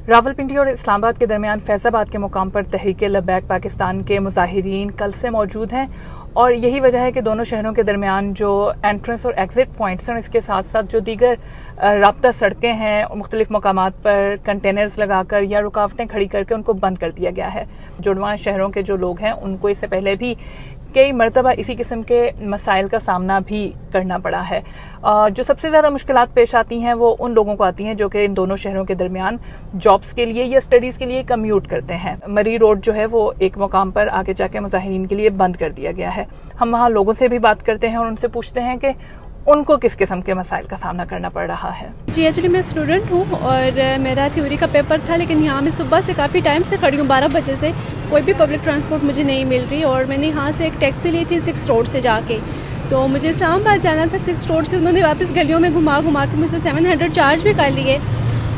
रावलपिंडी और इस्लामाबाद के दरमियान फैज़ाबाद के मुकाम पर तहरीक लब्बैक पाकिस्तान के मुजाहिरीन कल से मौजूद हैं और यही वजह है कि दोनों शहरों के दरमियान जो एंट्रेंस और एग्ज़िट पॉइंट्स हैं, इसके साथ साथ जो दीगर राब्ता सड़कें हैं, मुख्तलिफ मकामात पर कंटेनर्स लगाकर या रुकावटें खड़ी करके उनको बंद कर दिया गया है। जुड़वां शहरों के जो लोग हैं उनको इससे पहले भी कई मरतबा इसी किस्म के मसाइल का सामना भी करना पड़ा है। जो सबसे ज़्यादा मुश्किलात पेश आती हैं वो उन लोगों को आती हैं जो कि इन दोनों शहरों के दरमियान जॉब्स के लिए या स्टडीज़ के लिए कम्यूट करते हैं। मरी रोड जो है वो एक मुकाम पर आगे जाके मुजाहिरीन के लिए बंद कर दिया गया है। हम वहाँ लोगों से भी बात करते हैं और उनसे पूछते हैं कि उनको किस किस्म के मसाइल का सामना करना पड़ रहा है। जी एक्चुअली मैं स्टूडेंट हूँ और मेरा थ्योरी का पेपर था, लेकिन यहाँ मैं सुबह से काफ़ी टाइम से खड़ी हूँ, 12 बजे से कोई भी पब्लिक ट्रांसपोर्ट मुझे नहीं मिल रही और मैंने यहाँ से एक टैक्सी ली थी 6 रोड से जाके। तो मुझे इस्लामाबाद जाना था 6 रोड से, उन्होंने वापस गलियों में घुमा के मुझसे 700 चार्ज भी कर लिए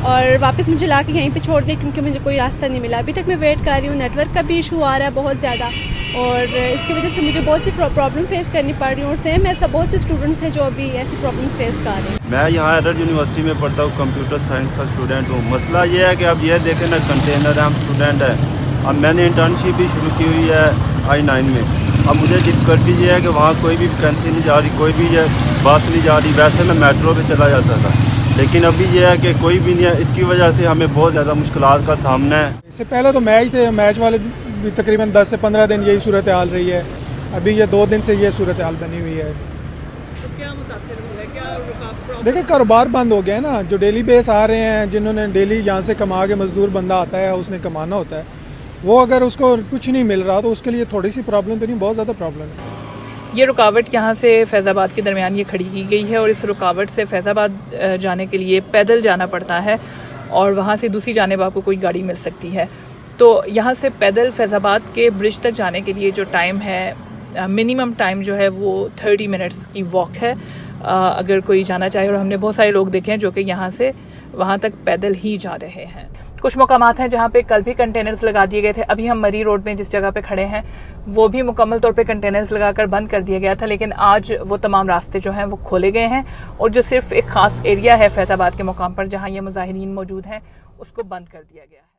और वापस मुझे ला के यहीं पे छोड़ दिया क्योंकि मुझे कोई रास्ता नहीं मिला। अभी तक मैं वेट कर रही हूँ, नेटवर्क का भी इशू आ रहा है बहुत ज़्यादा और इसकी वजह से मुझे बहुत सी प्रॉब्लम फेस करनी पड़ रही है और सेम ऐसा बहुत से स्टूडेंट्स हैं जो अभी ऐसी प्रॉब्लम्स फेस कर रहे हैं। मैं यहाँ एडर यूनिवर्सिटी में पढ़ता हूँ, कंप्यूटर साइंस का स्टूडेंट हूँ। मसला ये है कि अब ये देखें ना, कंटेनर है, हम स्टूडेंट हैं। अब मैंने इंटर्नशिप भी शुरू की हुई है I9 में। अब मुझे डिफिकल्टी ये है कि वहाँ कोई भी वैकेंसी नहीं जा रही, कोई भी बस नहीं जा रही। वैसे मैं मेट्रो पे चला जाता था, लेकिन अभी ये है कि कोई भी नहीं है। इसकी वजह से हमें बहुत ज़्यादा मुश्किलात का सामना है। इससे पहले तो मैच थे, मैच वाले भी तकरीबन 10 से 15 दिन यही सूरत हाल रही है। अभी ये 2 दिन से ये सूरत हाल बनी हुई है। तो क्या मुतासिर हो रहा है, क्या देखिए कारोबार बंद हो गया है ना। जो डेली बेस आ रहे हैं, जिन्होंने डेली यहाँ से कमा के, मजदूर बंदा आता है उसने कमाना होता है, वो अगर उसको कुछ नहीं मिल रहा तो उसके लिए थोड़ी सी प्रॉब्लम तो नहीं, बहुत ज़्यादा प्रॉब्लम है। ये रुकावट यहाँ से फैज़ाबाद के दरमियान ये खड़ी की गई है और इस रुकावट से फैज़ाबाद जाने के लिए पैदल जाना पड़ता है और वहाँ से दूसरी जानिब आपको कोई गाड़ी मिल सकती है। तो यहाँ से पैदल फैज़ाबाद के ब्रिज तक जाने के लिए जो टाइम है, मिनिमम टाइम जो है वो 30 मिनट्स की वॉक है अगर कोई जाना चाहे। और हमने बहुत सारे लोग देखे हैं जो कि यहाँ से वहाँ तक पैदल ही जा रहे हैं। कुछ मकामात हैं जहाँ पे कल भी कंटेनर्स लगा दिए गए थे। अभी हम मरी रोड में जिस जगह पे खड़े हैं वो भी मुकम्मल तौर पे कंटेनर्स लगाकर बंद कर दिया गया था, लेकिन आज वो तमाम रास्ते जो हैं वो खोले गए हैं और जो सिर्फ एक ख़ास एरिया है फैज़ाबाद के मुकाम पर जहाँ ये मुजाहिरीन मौजूद हैं उसको बंद कर दिया गया है।